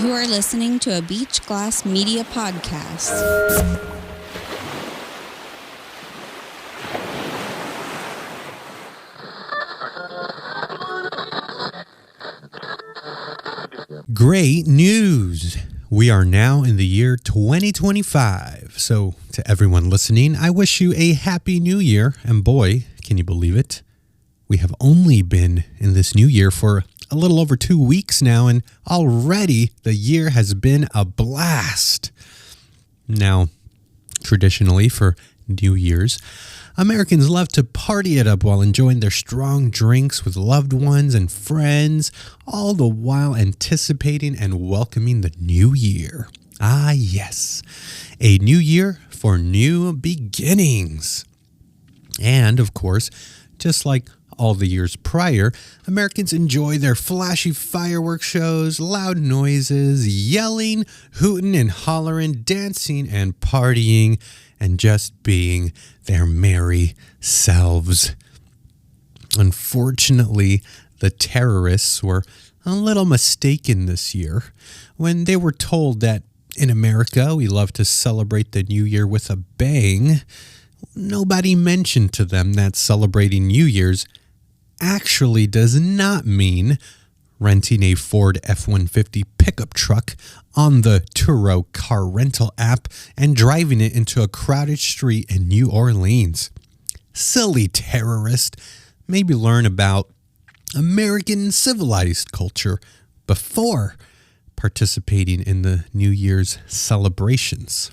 You are listening to a BeachGlass Media podcast. Great news! We are now in the year 2025. So, to everyone listening, I wish you a happy new year. And boy, can you believe it? We have only been in this new year for a little over 2 weeks now, and already the year has been a blast. Now, traditionally for New Year's, Americans love to party it up while enjoying their strong drinks with loved ones and friends, all the while anticipating and welcoming the new year. Ah, yes, a new year for new beginnings. And, of course, just like all the years prior, Americans enjoy their flashy fireworks shows, loud noises, yelling, hooting and hollering, dancing and partying, and just being their merry selves. Unfortunately, the terrorists were a little mistaken this year when they were told that in America we love to celebrate the new year with a bang. Nobody mentioned to them that celebrating New Year's actually does not mean renting a Ford F-150 pickup truck on the Turo car rental app and driving it into a crowded street in New Orleans. Silly terrorist. Maybe learn about American civilized culture before participating in the New Year's celebrations.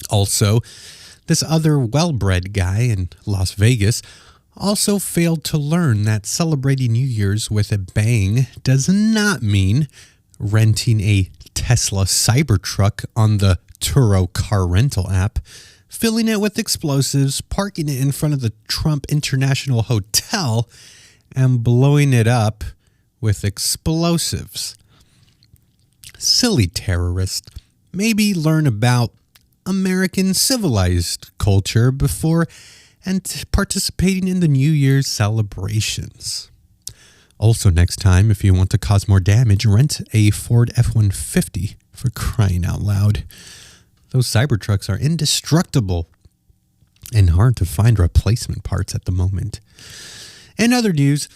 Also, this other well-bred guy in Las Vegas also failed to learn that celebrating New Year's with a bang does not mean renting a Tesla Cybertruck on the Turo car rental app, filling it with explosives, parking it in front of the Trump International Hotel, and blowing it up with explosives. Silly terrorist. Maybe learn about American civilized culture before and participating in the New Year's celebrations. Also, next time, if you want to cause more damage, rent a Ford F-150, for crying out loud. Those Cybertrucks are indestructible and hard to find replacement parts at the moment. In other news,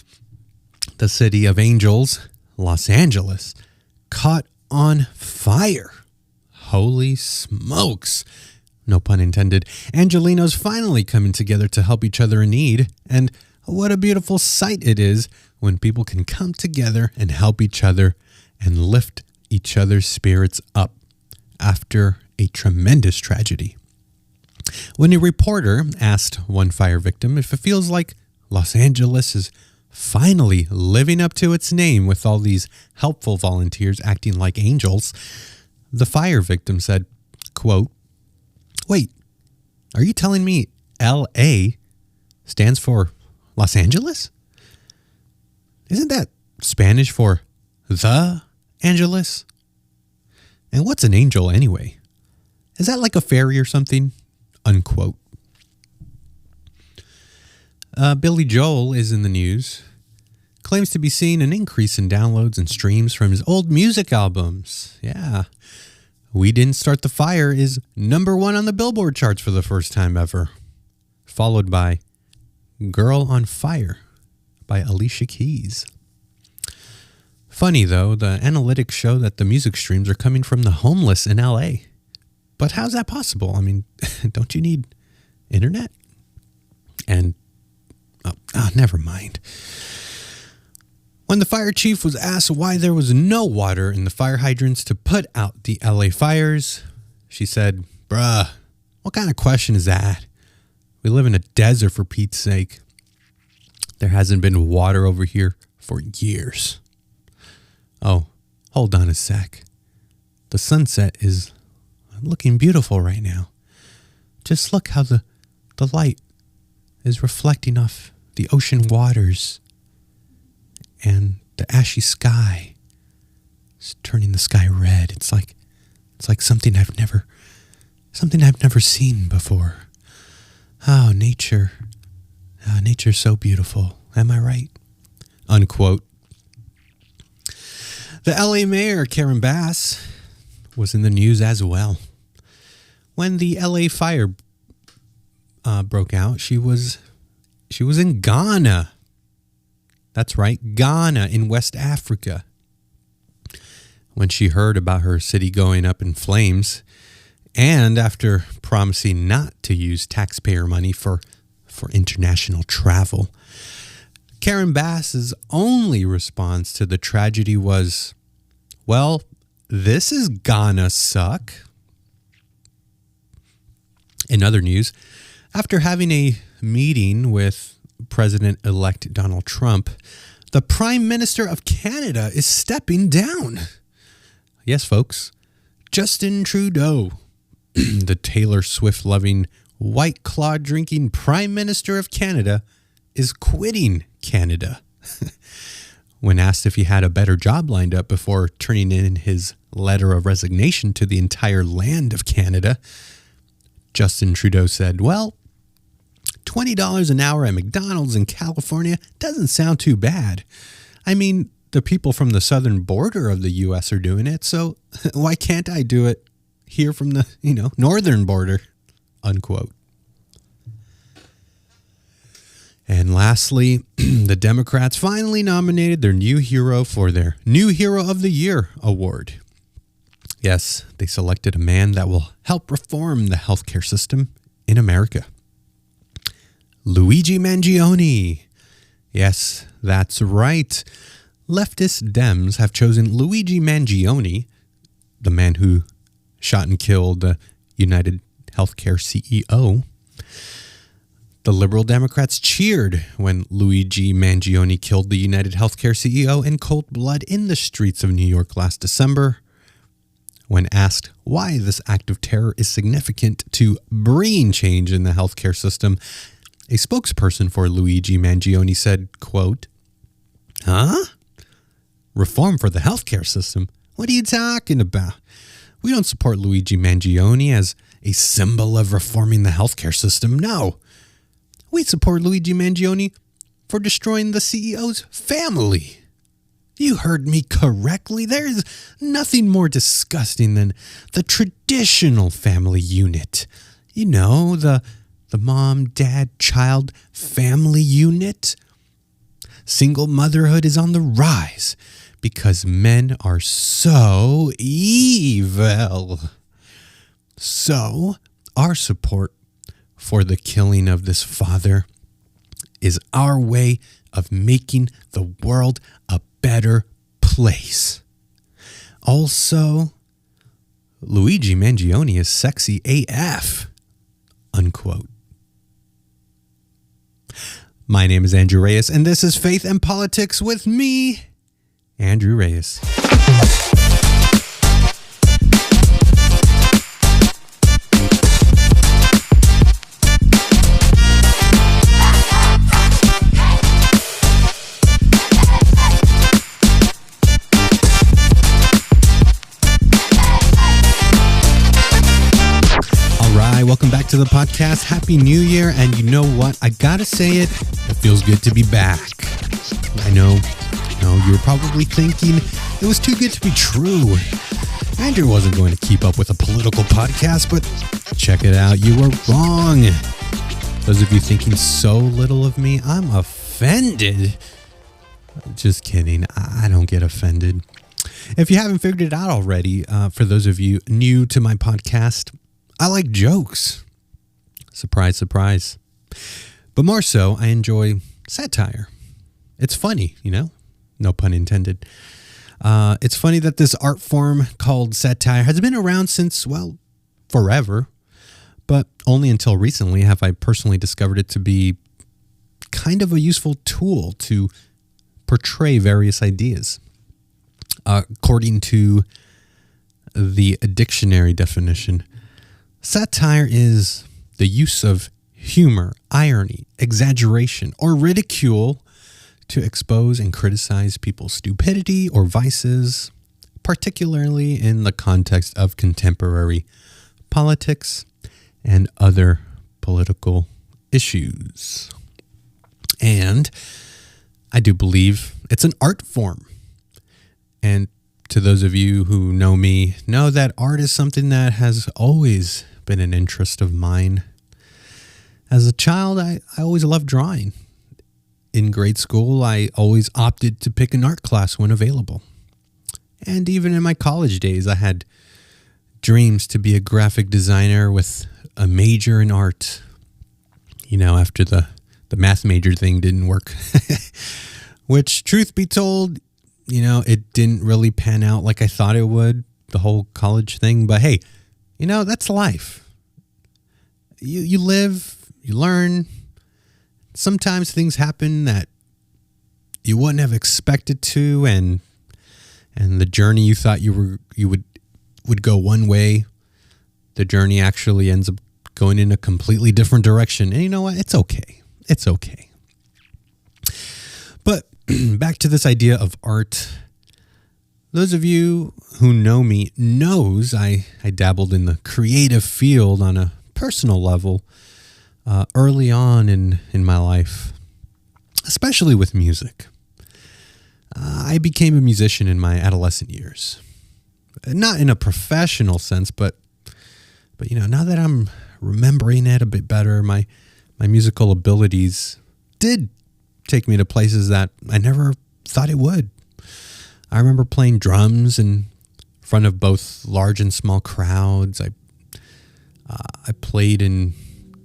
the city of angels, Los Angeles, caught on fire. Holy smokes. No pun intended. Angelinos finally coming together to help each other in need. And what a beautiful sight it is when people can come together and help each other and lift each other's spirits up after a tremendous tragedy. When a reporter asked one fire victim if it feels like Los Angeles is finally living up to its name with all these helpful volunteers acting like angels, the fire victim said, quote, "Wait, are you telling me L.A. stands for Los Angeles? Isn't that Spanish for the Angeles? And what's an angel anyway? Is that like a fairy or something?" Unquote. Billy Joel is in the news. Claims to be seeing an increase in downloads and streams from his old music albums. Yeah. We Didn't Start the Fire is #1 on the Billboard charts for the first time ever, followed by Girl on Fire by Alicia Keys. Funny though, the analytics show that the music streams are coming from the homeless in LA. But how's that possible? I mean, don't you need internet? And, never mind. When the fire chief was asked why there was no water in the fire hydrants to put out the LA fires, she said, "Bruh, what kind of question is that? We live in a desert, for Pete's sake. There hasn't been water over here for years." Oh, hold on a sec. The sunset is looking beautiful right now. Just look how the light is reflecting off the ocean waters. And the ashy sky is turning the sky red. It's like something I've never seen before. Oh, nature. Nature's so beautiful. Am I right? Unquote. The LA mayor, Karen Bass, was in the news as well. When the LA fire broke out, she was in Ghana. That's right, Ghana in West Africa. When she heard about her city going up in flames, and after promising not to use taxpayer money for international travel, Karen Bass's only response to the tragedy was, well, this is gonna suck. In other news, after having a meeting with President-elect Donald Trump, the Prime Minister of Canada is stepping down. Yes, folks, Justin Trudeau, the Taylor Swift-loving, White Claw-drinking Prime Minister of Canada, is quitting Canada. When asked if he had a better job lined up before turning in his letter of resignation to the entire land of Canada, Justin Trudeau said, well, $20 an hour at McDonald's in California doesn't sound too bad. I mean, the people from the southern border of the U.S. are doing it, so why can't I do it here from the, northern border, unquote. And lastly, the Democrats finally nominated their new hero for their New Hero of the Year award. Yes, they selected a man that will help reform the healthcare system in America. Luigi Mangione. Yes, that's right. Leftist Dems have chosen Luigi Mangione, the man who shot and killed the United Healthcare CEO. The Liberal Democrats cheered when Luigi Mangione killed the United Healthcare CEO in cold blood in the streets of New York last December. When asked why this act of terror is significant to bringing change in the healthcare system, a spokesperson for Luigi Mangione said, quote, "Huh? Reform for the healthcare system? What are you talking about? We don't support Luigi Mangione as a symbol of reforming the healthcare system. No. We support Luigi Mangione for destroying the CEO's family." You heard me correctly. There is nothing more disgusting than the traditional family unit. The mom, dad, child family unit. Single motherhood is on the rise because men are so evil. So, our support for the killing of this father is our way of making the world a better place. Also, Luigi Mangione is sexy AF, unquote. My name is Andrew Reyes, and this is Faith and Politics with me, Andrew Reyes. Welcome back to the podcast. Happy New Year. And you know what? I gotta say it feels good to be back. I know you were probably thinking it was too good to be true. Andrew wasn't going to keep up with a political podcast, but check it out. You were wrong. Those of you thinking so little of me, I'm offended. Just kidding. I don't get offended. If you haven't figured it out already, for those of you new to my podcast, I like jokes. Surprise, surprise. But more so, I enjoy satire. It's funny, no pun intended. It's funny that this art form called satire has been around since, forever. But only until recently have I personally discovered it to be kind of a useful tool to portray various ideas. According to the dictionary definition, satire is the use of humor, irony, exaggeration, or ridicule to expose and criticize people's stupidity or vices, particularly in the context of contemporary politics and other political issues. And I do believe it's an art form. And to those of you who know me, know that art is something that has always been an interest of mine. As a child, I always loved drawing. In grade school, I always opted to pick an art class when available. And even in my college days, I had dreams to be a graphic designer with a major in art. You know, after the math major thing didn't work. Which, truth be told, you know, it didn't really pan out like I thought it would, the whole college thing. But hey, you know, that's life. You live, you learn. Sometimes things happen that you wouldn't have expected to, and the journey you thought you would go one way, the journey actually ends up going in a completely different direction. And you know what? It's okay. It's okay. But back to this idea of art. Those of you who know me knows I dabbled in the creative field on a personal level early on in my life, especially with music. I became a musician in my adolescent years. Not in a professional sense, but you know, now that I'm remembering it a bit better, my musical abilities did take me to places that I never thought it would. I remember playing drums in front of both large and small crowds. I played in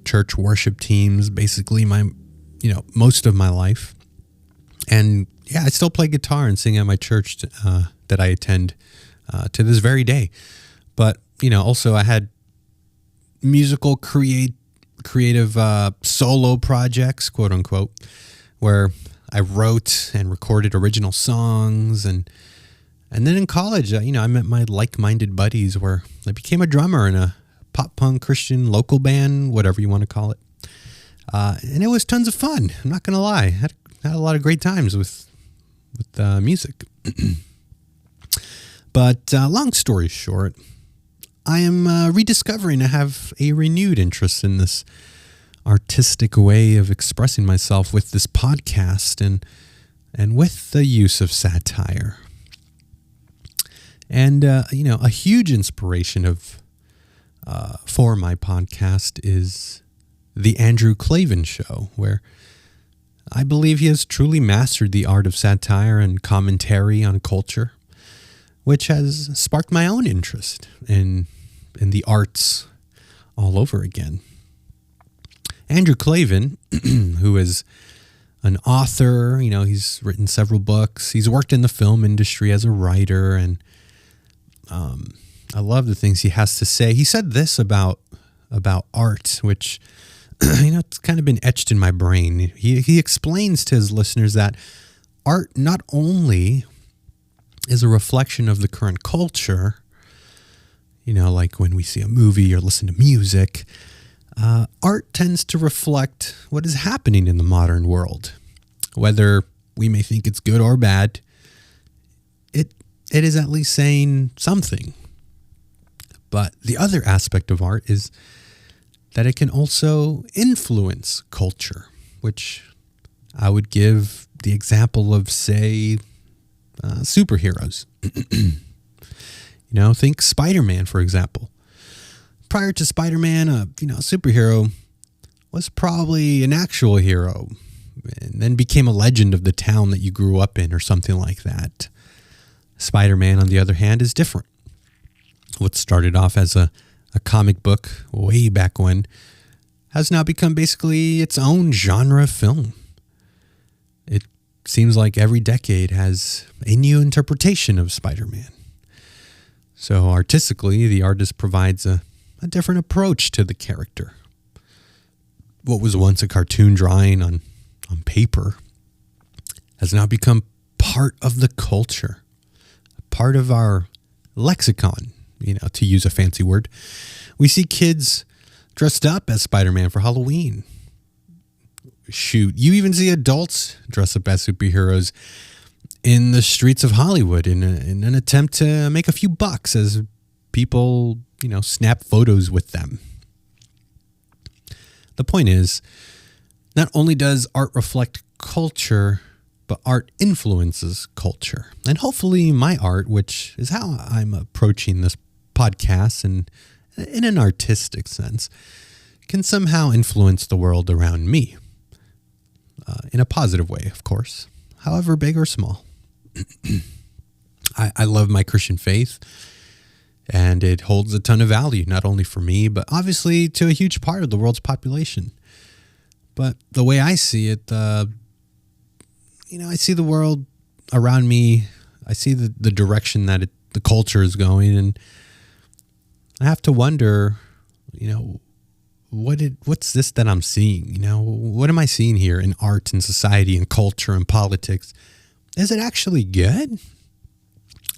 church worship teams basically most of my life. And yeah, I still play guitar and sing at my church that I attend to this very day. But, you know, also I had musical creative solo projects, quote unquote, where I wrote and recorded original songs. And then in college, I met my like-minded buddies where I became a drummer in a pop-punk Christian local band, whatever you want to call it. And it was tons of fun. I'm not going to lie. I had a lot of great times with music. But long story short, I am rediscovering I have a renewed interest in this artistic way of expressing myself with this podcast and with the use of satire. And, a huge inspiration for my podcast is The Andrew Klavan Show, where I believe he has truly mastered the art of satire and commentary on culture, which has sparked my own interest in the arts all over again. Andrew Klavan, who is an author, he's written several books. He's worked in the film industry as a writer, and I love the things he has to say. He said this about art, which it's kind of been etched in my brain. He explains to his listeners that art not only is a reflection of the current culture, like when we see a movie or listen to music, art tends to reflect what is happening in the modern world. Whether we may think it's good or bad, it is at least saying something. But the other aspect of art is that it can also influence culture, which I would give the example of, say, superheroes. Think Spider-Man, for example. Prior to Spider-Man, a superhero was probably an actual hero and then became a legend of the town that you grew up in or something like that. Spider-Man, on the other hand, is different. What started off as a comic book way back when has now become basically its own genre of film. It seems like every decade has a new interpretation of Spider-Man. So artistically, the artist provides a different approach to the character. What was once a cartoon drawing on paper has now become part of the culture, part of our lexicon, to use a fancy word. We see kids dressed up as Spider-Man for Halloween. Shoot, you even see adults dress up as superheroes in the streets of Hollywood in an attempt to make a few bucks as people, snap photos with them. The point is, not only does art reflect culture, but art influences culture. And hopefully my art, which is how I'm approaching this podcast and in an artistic sense, can somehow influence the world around me. In a positive way, of course, however big or small. I love my Christian faith, and it holds a ton of value, not only for me, but obviously to a huge part of the world's population. But the way I see it, I see the world around me. I see the direction that the culture is going, and I have to wonder, what's this that I'm seeing? What am I seeing here in art and society and culture and politics? Is it actually good?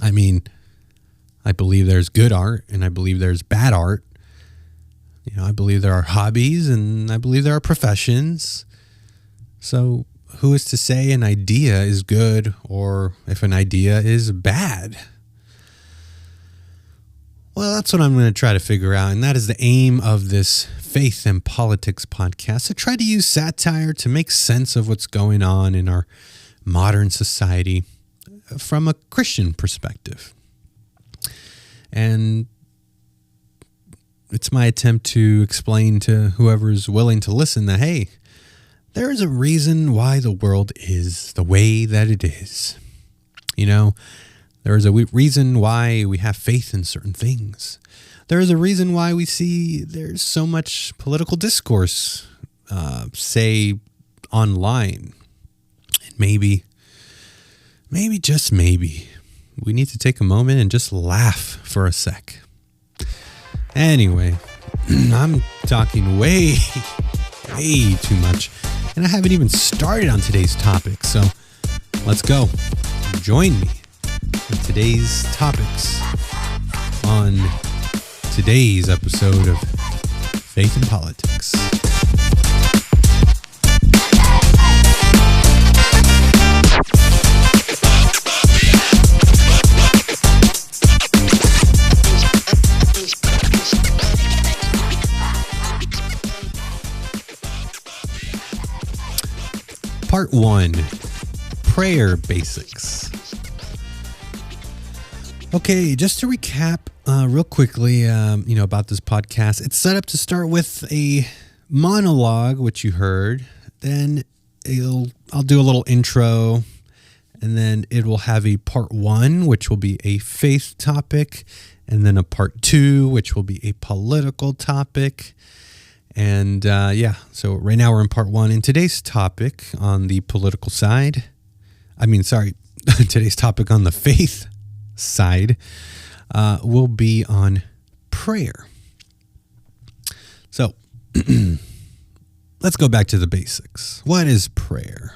I mean, I believe there's good art and I believe there's bad art. I believe there are hobbies and I believe there are professions. So who is to say an idea is good or if an idea is bad? Well, that's what I'm going to try to figure out, and that is the aim of this Faith and Politics podcast, to try to use satire to make sense of what's going on in our modern society from a Christian perspective. And it's my attempt to explain to whoever's willing to listen that, hey, there is a reason why the world is the way that it is. There is a reason why we have faith in certain things. There is a reason why we see there's so much political discourse, say, online. And maybe, just maybe, we need to take a moment and just laugh for a sec. Anyway, I'm talking way too much, and I haven't even started on today's topic, so let's go. Join me in today's topics on today's episode of Faith and Politics. Part 1, Prayer Basics. Okay, just to recap real quickly, about this podcast. It's set up to start with a monologue, which you heard. Then I'll do a little intro, and then it will have a part 1, which will be a faith topic, and then a part 2, which will be a political topic. And so right now we're in part 1. And today's topic on the political side, today's topic on the faith side will be on prayer. So let's go back to the basics. What is prayer?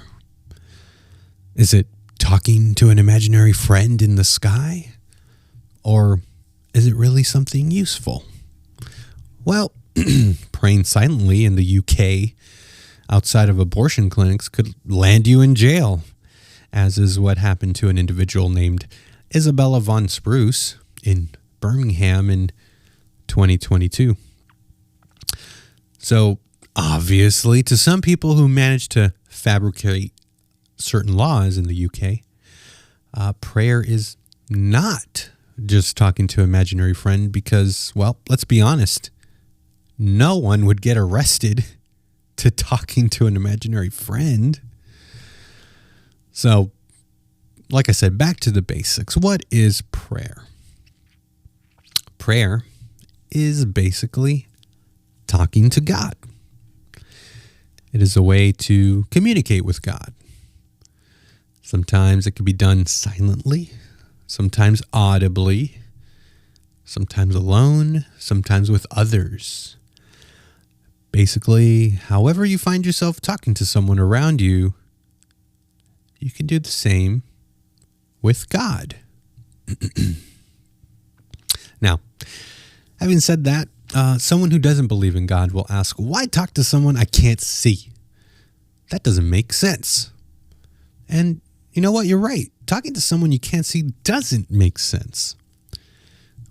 Is it talking to an imaginary friend in the sky? Or is it really something useful? Well, praying silently in the UK outside of abortion clinics could land you in jail, as is what happened to an individual named Isabella Von Spruce in Birmingham in 2022. So obviously, to some people who manage to fabricate certain laws in the UK, prayer is not just talking to an imaginary friend because, well, let's be honest, no one would get arrested to talking to an imaginary friend. So, like I said, back to the basics. What is prayer? Prayer is basically talking to God. It is a way to communicate with God. Sometimes it can be done silently, sometimes audibly, sometimes alone, sometimes with others. Basically, however you find yourself talking to someone around you, you can do the same with God. Now, having said that, someone who doesn't believe in God will ask, why talk to someone I can't see? That doesn't make sense. And you know what? You're right. Talking to someone you can't see doesn't make sense,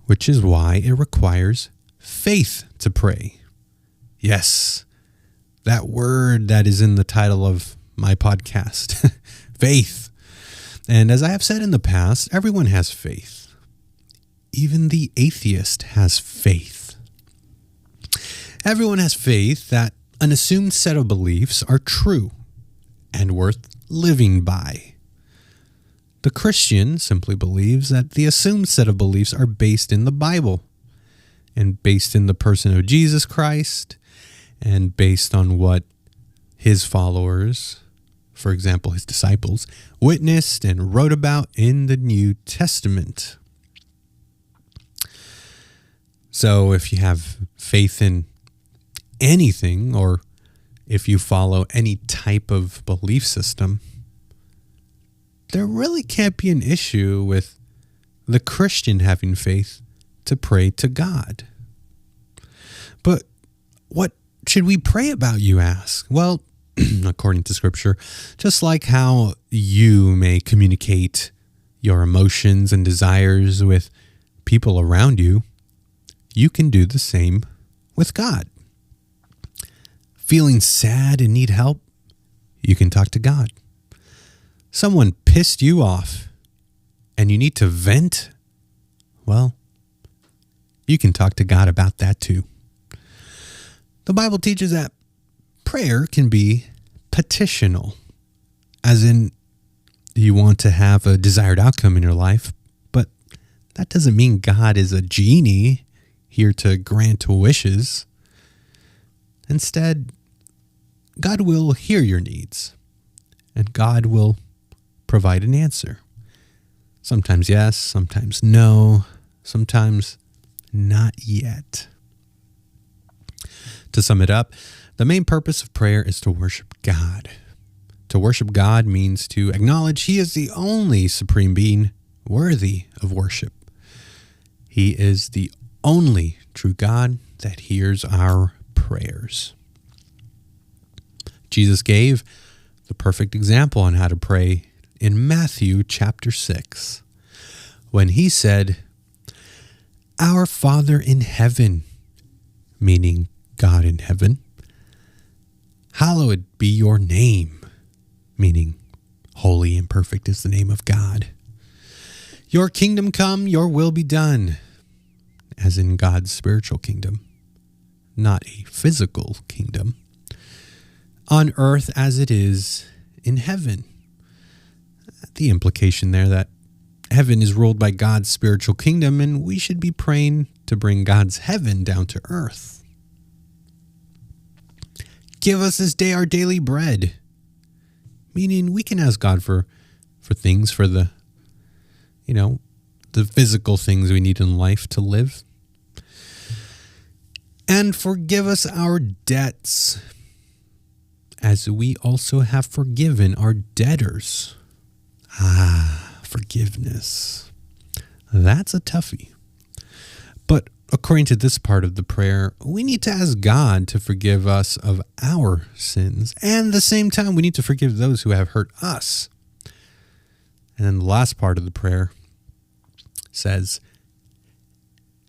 which is why it requires faith to pray. Yes, that word that is in the title of my podcast, Faith. And as I have said in the past, everyone has faith. Even the atheist has faith. Everyone has faith that an assumed set of beliefs are true and worth living by. The Christian simply believes that the assumed set of beliefs are based in the Bible and based in the person of Jesus Christ and based on what his followers, for example, his disciples, witnessed and wrote about in the New Testament. So if you have faith in anything, or if you follow any type of belief system, there really can't be an issue with the Christian having faith to pray to God. But what should we pray about, you ask? Well, according to Scripture, just like how you may communicate your emotions and desires with people around you, you can do the same with God. Feeling sad and need help, you can talk to God. Someone pissed you off and you need to vent, well, you can talk to God about that too. The Bible teaches that prayer can be petitional, as in you want to have a desired outcome in your life, but that doesn't mean God is a genie here to grant wishes. Instead, God will hear your needs, and God will provide an answer. Sometimes yes, sometimes no, sometimes not yet. To sum it up, the main purpose of prayer is to worship God. To worship God means to acknowledge He is the only supreme being worthy of worship. He is the only true God that hears our prayers. Jesus gave the perfect example on how to pray in Matthew chapter 6, when He said, "Our Father in heaven," meaning God in heaven, "hallowed be your name," meaning holy and perfect is the name of God. "Your kingdom come, your will be done," as in God's spiritual kingdom, not a physical kingdom, "on earth as it is in heaven." The implication there that heaven is ruled by God's spiritual kingdom, and we should be praying to bring God's heaven down to earth. "Give us this day our daily bread," meaning we can ask God for things, for the physical things we need in life to live. "And forgive us our debts, as we also have forgiven our debtors." Forgiveness. That's a toughie. But according to this part of the prayer, we need to ask God to forgive us of our sins. And at the same time, we need to forgive those who have hurt us. And then the last part of the prayer says,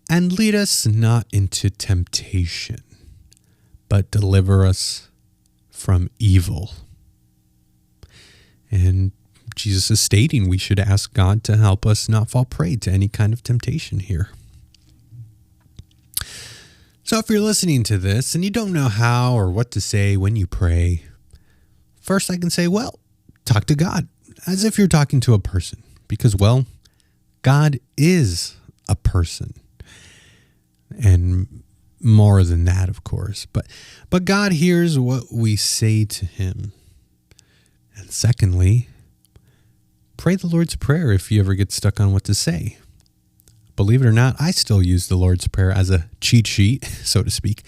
"And lead us not into temptation, but deliver us from evil." And Jesus is stating we should ask God to help us not fall prey to any kind of temptation here. So if you're listening to this and you don't know how or what to say when you pray, first I can say, well, talk to God as if you're talking to a person, because, well, God is a person. And more than that, of course. But God hears what we say to Him. And secondly, pray the Lord's Prayer if you ever get stuck on what to say. Believe it or not, I still use the Lord's Prayer as a cheat sheet, so to speak,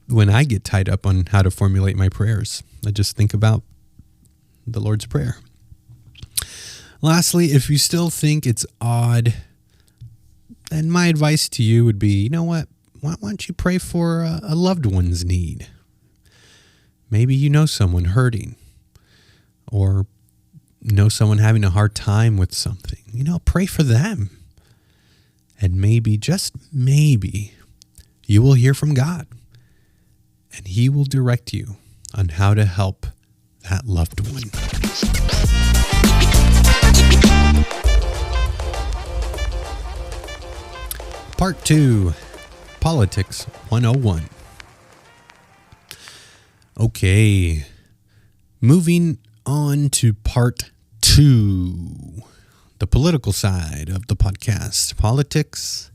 when I get tied up on how to formulate my prayers. I just think about the Lord's Prayer. Lastly, if you still think it's odd, then my advice to you would be, you know what? Why don't you pray for a loved one's need? Maybe you know someone hurting, or know someone having a hard time with something. Pray for them. And maybe, just maybe, you will hear from God, and He will direct you on how to help that loved one. Part 2, Politics 101. Okay, moving on to Part 2, the political side of the podcast. Politics.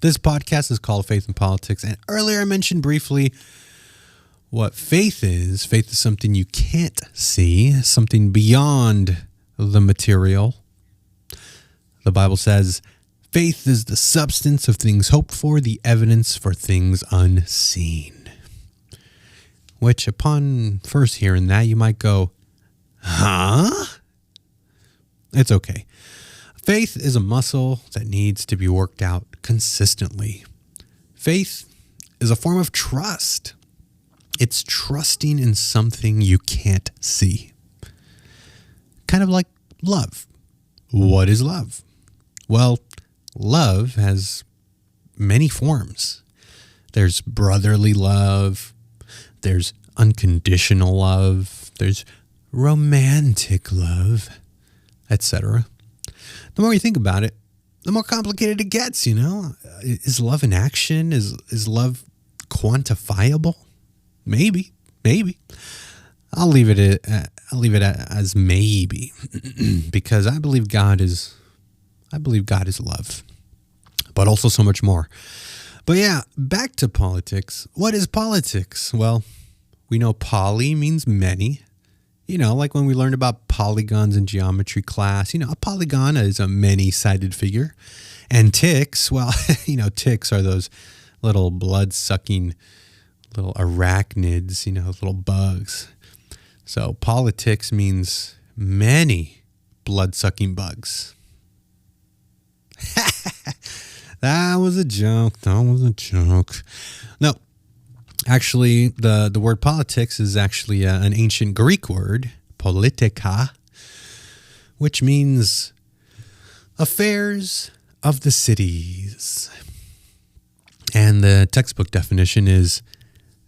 This podcast is called Faith and Politics, and earlier I mentioned briefly what faith is. Faith is something you can't see, something beyond the material. The Bible says, faith is the substance of things hoped for, the evidence for things unseen. Which, upon first hearing that, you might go, huh? It's okay. Faith is a muscle that needs to be worked out consistently. Faith is a form of trust. It's trusting in something you can't see. Kind of like love. What is love? Well, love has many forms. There's brotherly love. There's unconditional love. There's romantic love, etc. The more you think about it, the more complicated it gets, you know? Is love an action? Is love quantifiable? Maybe. I'll leave it as maybe, because I believe God is love, but also so much more. But yeah, back to politics. What is politics? Well, we know poly means many. You know, like when we learned about polygons in geometry class, you know, a polygon is a many-sided figure. And ticks, well, you know, ticks are those little blood-sucking little arachnids, you know, little bugs. So politics means many blood-sucking bugs. That was a joke. No, actually, the word politics is actually an ancient Greek word, politika, which means affairs of the cities. And the textbook definition is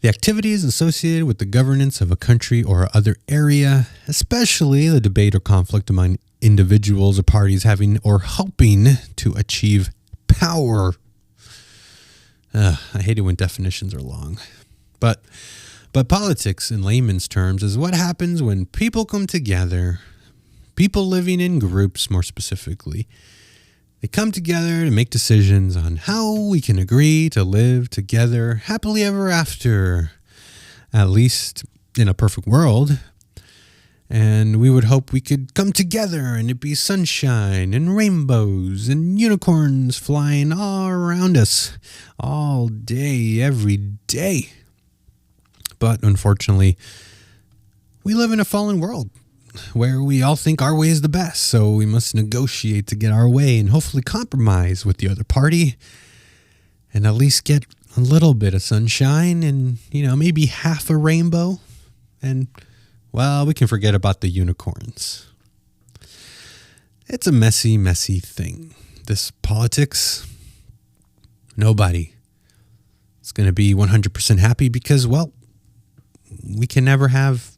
the activities associated with the governance of a country or other area, especially the debate or conflict among individuals or parties having or hoping to achieve power. I hate it when definitions are long. But politics in layman's terms is what happens when people come together, people living in groups more specifically. They come together to make decisions on how we can agree to live together happily ever after, at least in a perfect world. And we would hope we could come together and it'd be sunshine and rainbows and unicorns flying all around us all day, every day. But unfortunately, we live in a fallen world where we all think our way is the best. So we must negotiate to get our way and hopefully compromise with the other party and at least get a little bit of sunshine and, you know, maybe half a rainbow. And, well, we can forget about the unicorns. It's a messy, messy thing. This politics, nobody is going to be 100% happy because, well, we can never have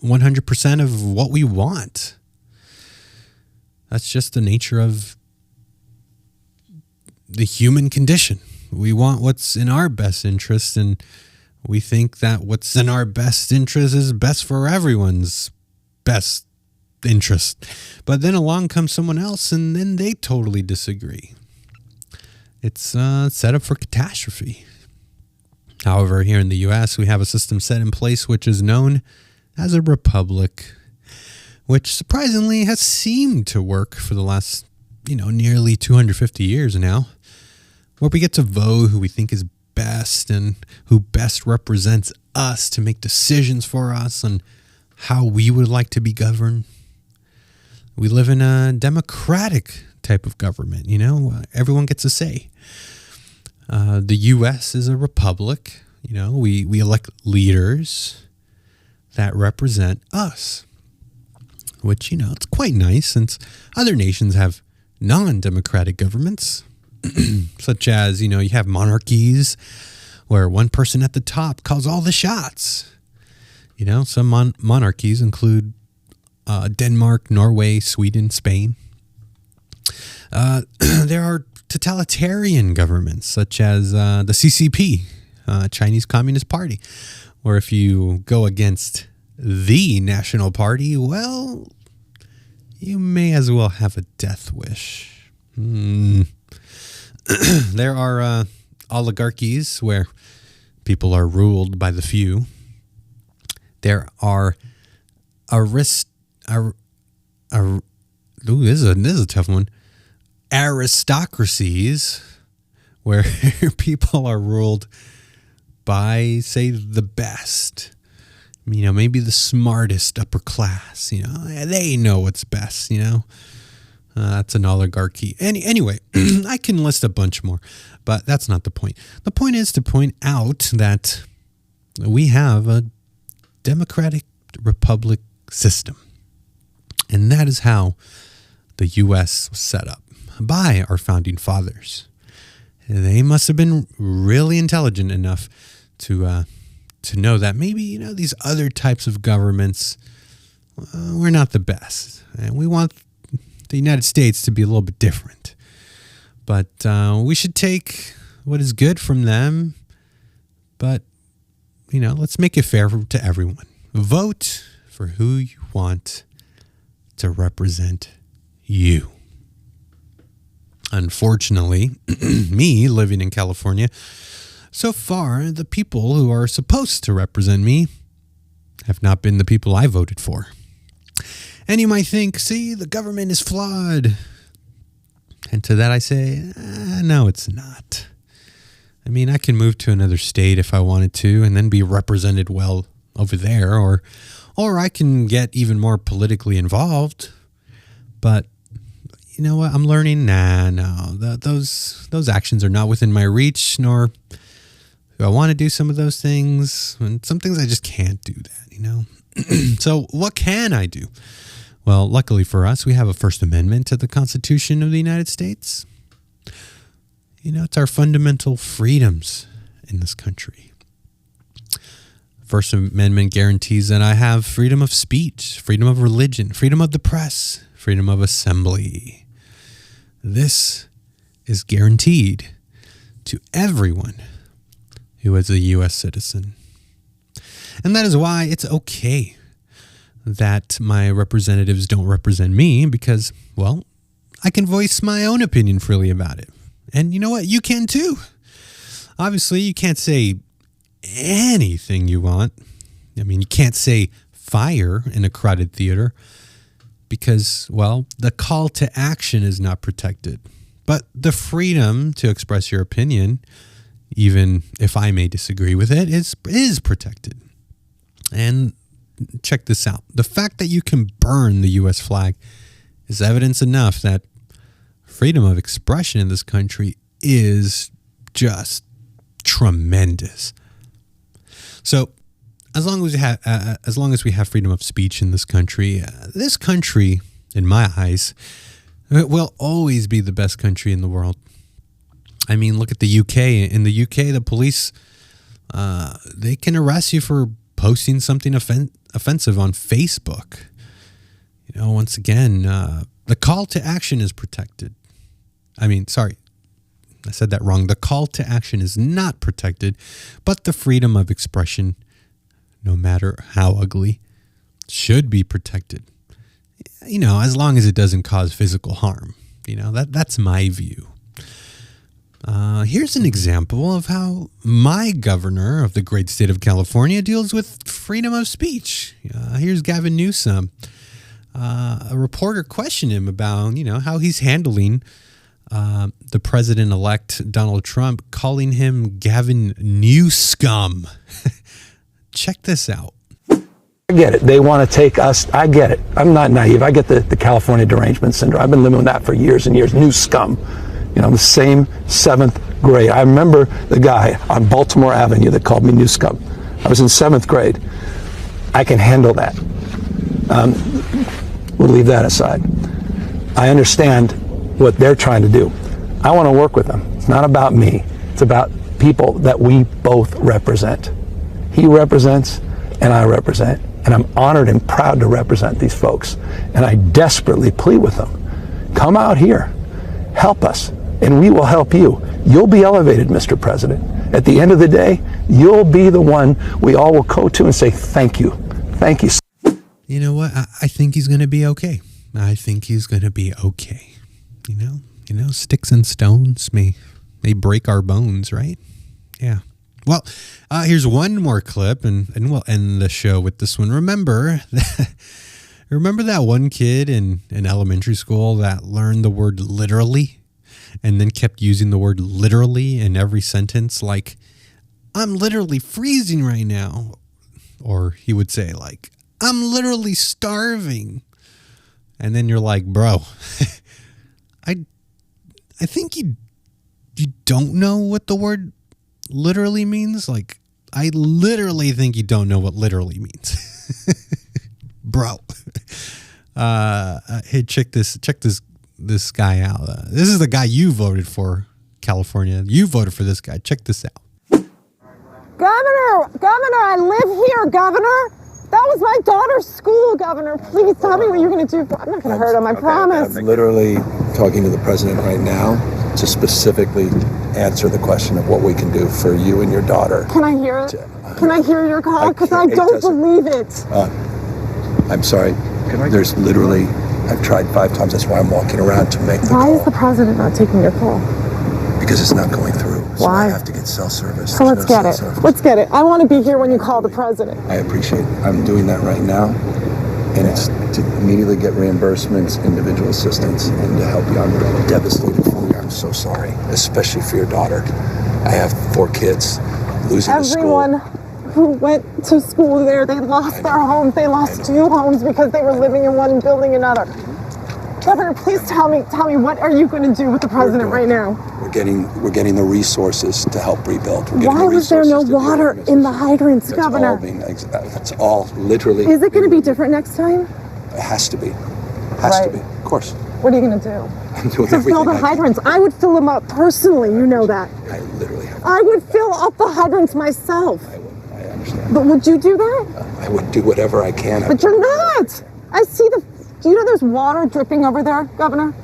100% of what we want. That's just the nature of the human condition. We want what's in our best interest, and we think that what's in our best interest is best for everyone's best interest. But then along comes someone else, and then they totally disagree. It's set up for catastrophe. However, here in the U.S., we have a system set in place which is known as a republic, which surprisingly has seemed to work for the last, nearly 250 years now, where we get to vote who we think is best and who best represents us to make decisions for us on how we would like to be governed. We live in a democratic type of government, everyone gets a say. The U.S. is a republic, we elect leaders that represent us, which, it's quite nice since other nations have non-democratic governments, such as, you have monarchies where one person at the top calls all the shots. You know, some monarchies include Denmark, Norway, Sweden, Spain. There are totalitarian governments such as the CCP, Chinese Communist Party, where if you go against the national party, well, you may as well have a death wish. There are oligarchies where people are ruled by the few. There are this is a tough one. Aristocracies where people are ruled by, say, the best. You know, maybe the smartest upper class. You know, they know what's best. You know, that's an oligarchy. Anyway, I can list a bunch more, but that's not the point. The point is to point out that we have a democratic republic system, and that is how the U.S. was set up by our founding fathers. And they must have been really intelligent enough to know that maybe, you know, these other types of governments were not the best, and we want the United States to be a little bit different. But we should take what is good from them, but, you know, let's make it fair to everyone. Vote for who you want to represent you. Unfortunately, me living in California, so far the people who are supposed to represent me have not been the people I voted for. And you might think, see, the government is flawed. And to that I say, no, it's not. I mean, I can move to another state if I wanted to and then be represented well over there, or I can get even more politically involved. But you know what? I'm learning, those actions are not within my reach, nor do I want to do some of those things. And some things I just can't do that, you know? So what can I do? Well, luckily for us, we have a First Amendment to the Constitution of the United States. You know, it's our fundamental freedoms in this country. First Amendment guarantees that I have freedom of speech, freedom of religion, freedom of the press, freedom of assembly. This is guaranteed to everyone who is a U.S. citizen. And that is why it's okay that my representatives don't represent me, because, well, I can voice my own opinion freely about it. And you know what? You can too. Obviously, you can't say anything you want. I mean, you can't say fire in a crowded theater because, well, the call to action is not protected. But the freedom to express your opinion, even if I may disagree with it, is protected. And check this out. The fact that you can burn the U.S. flag is evidence enough that freedom of expression in this country is just tremendous. So, as long as we have freedom of speech in this country, in my eyes, will always be the best country in the world. I mean, look at the UK. In the UK, the police, they can arrest you for posting something offensive on Facebook. You know, once again, the call to action is protected. I said that wrong. The call to action is not protected, but the freedom of expression, no matter how ugly, should be protected. You know, as long as it doesn't cause physical harm. You know, that's my view. Here's an example of how my governor of the great state of California deals with freedom of speech. Here's Gavin Newsom. A reporter questioned him about, you know, how he's handling the president-elect Donald Trump, calling him Gavin Newscum. Check this out. I get it. They want to take us. I get it. I'm not naive. I get the California derangement syndrome. I've been living with that for years and years. New scum. You know, the same 7th grade. I remember the guy on Baltimore Avenue that called me new scum. I was in 7th grade. I can handle that. We'll leave that aside. I understand what they're trying to do. I want to work with them. It's not about me. It's about people that we both represent. He represents and I represent, and I'm honored and proud to represent these folks. And I desperately plead with them, come out here, help us, and we will help you. You'll be elevated, Mr. President. At the end of the day, you'll be the one we all will go to and say, thank you. Thank you. You know what? I think he's going to be okay. I think he's going to be okay. You know, sticks and stones may break our bones, right? Yeah. Well, here's one more clip, and we'll end the show with this one. Remember that one kid in elementary school that learned the word literally and then kept using the word literally in every sentence? Like, I'm literally freezing right now. Or he would say, like, I'm literally starving. And then you're like, bro, I think you don't know what the word literally means. Like, I literally think you don't know what literally means. Bro. Hey, check this guy out. This is the guy you voted for, California. You voted for this guy. Check this out. Governor, I live here, Governor. That was my daughter's school, Governor. Please tell me what you're going to do. I'm not going to hurt him, I promise. I'm literally talking to the president right now to specifically answer the question of what we can do for you and your daughter. Can I hear it? Can I hear your call? Because I don't believe it. I'm sorry. There's literally, I've tried 5 times. That's why I'm walking around to make the call. Why is the president not taking your call? Because it's not going through. So Why? I have to get cell service. So let's get it. Let's get it. I want to be here when you call the president. I appreciate it. I'm doing that right now. And it's to immediately get reimbursements, individual assistance, and to help you. I'm devastated for you. I'm so sorry, especially for your daughter. I have 4 kids losing the school. Everyone who went to school there, they lost their homes. They lost 2 homes because they were living in one and building another. Governor, please tell me, what are you going to do with the president right now? We're getting the resources to help rebuild. Why was there no water in the hydrants, Governor? That's all literally. Is it going to be different next time? It has to be. Has to be. Of course. What are you going to do? I'm doing to everything. Fill the hydrants. I would fill them up personally. You know that. I literally have. I would fill up the hydrants myself. I understand. But would you do that? I would do whatever I can. But you're not. I see do you know there's water dripping over there, Governor?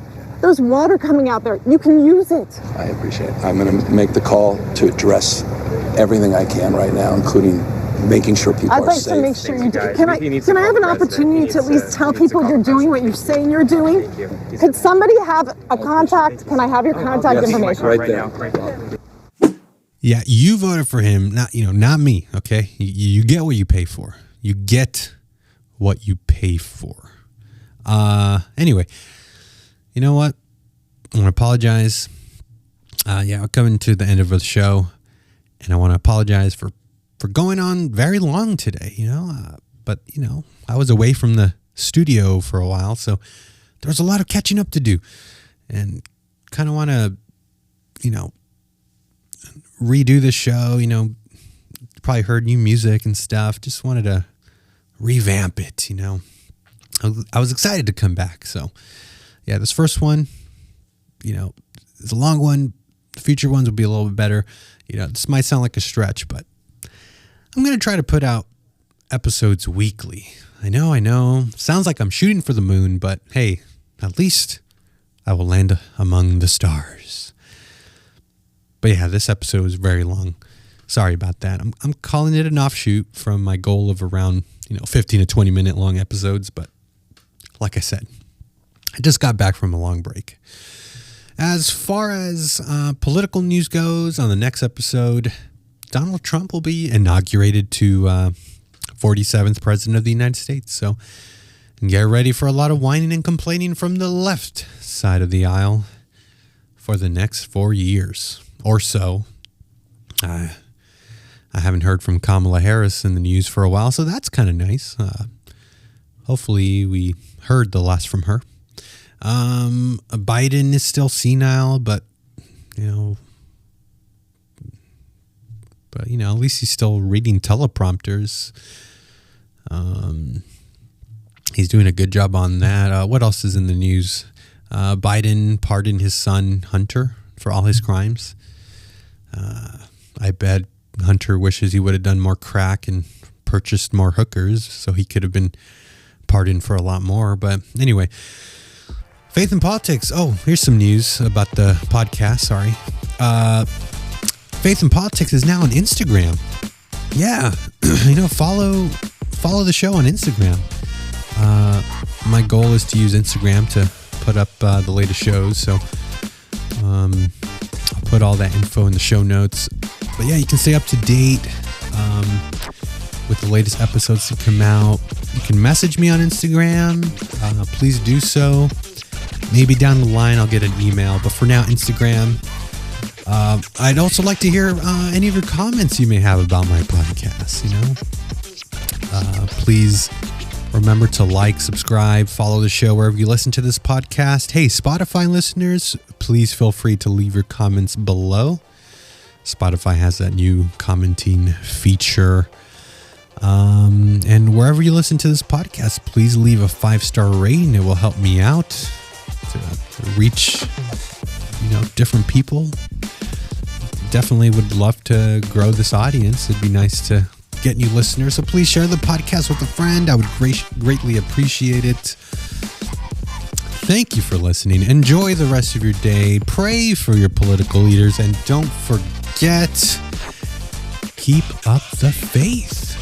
There's water coming out there. You can use it. I appreciate it. I'm going to make the call to address everything I can right now, including making sure people are safe. I'd like to make sure you do. Can I have an opportunity to at least tell people you're doing what you're saying you're doing? Could somebody have a contact? Can I have your contact information? Right there. Yeah, you voted for him, not me, okay? You get what you pay for. You get what you pay for. Anyway, you know what? I want to apologize. We're coming to the end of the show, and I want to apologize for going on very long today, but I was away from the studio for a while, so there was a lot of catching up to do, and kind of want to, redo the show. Probably heard new music and stuff. Just wanted to revamp it. I was excited to come back. So yeah, this first one, it's a long one. The future ones will be a little bit better. This might sound like a stretch, but I'm going to try to put out episodes weekly. I know. Sounds like I'm shooting for the moon, but hey, at least I will land among the stars. But yeah, this episode was very long. Sorry about that. I'm calling it an offshoot from my goal of around 15 to 20 minute long episodes. But like I said, I just got back from a long break. As far as political news goes, on the next episode, Donald Trump will be inaugurated to 47th President of the United States. So get ready for a lot of whining and complaining from the left side of the aisle for the next 4 years or so. I haven't heard from Kamala Harris in the news for a while, so that's kind of nice. Hopefully we heard the last from her. Biden is still senile, but at least he's still reading teleprompters. He's doing a good job on that. What else is in the news? Biden pardoned his son Hunter for all his crimes. I bet Hunter wishes he would have done more crack and purchased more hookers so he could have been pardoned for a lot more. But anyway, faith and politics. Oh, here's some news about the podcast. Sorry. Faith and Politics is now on Instagram. Yeah. Follow the show on Instagram. My goal is to use Instagram to put up the latest shows. So I'll put all that info in the show notes. But yeah, you can stay up to date with the latest episodes that come out. You can message me on Instagram. Please do so. Maybe down the line I'll get an email. But for now, Instagram. I'd also like to hear any of your comments you may have about my podcast. Please remember to like, subscribe, follow the show wherever you listen to this podcast. Hey, Spotify listeners, please feel free to leave your comments below. Spotify has that new commenting feature. And wherever you listen to this podcast, please leave a 5-star rating. It will help me out to reach, different people. Definitely would love to grow this audience. It'd be nice to get new listeners. So please share the podcast with a friend. I would greatly appreciate it. Thank you for listening. Enjoy the rest of your day. Pray for your political leaders. And don't forget, keep up the faith.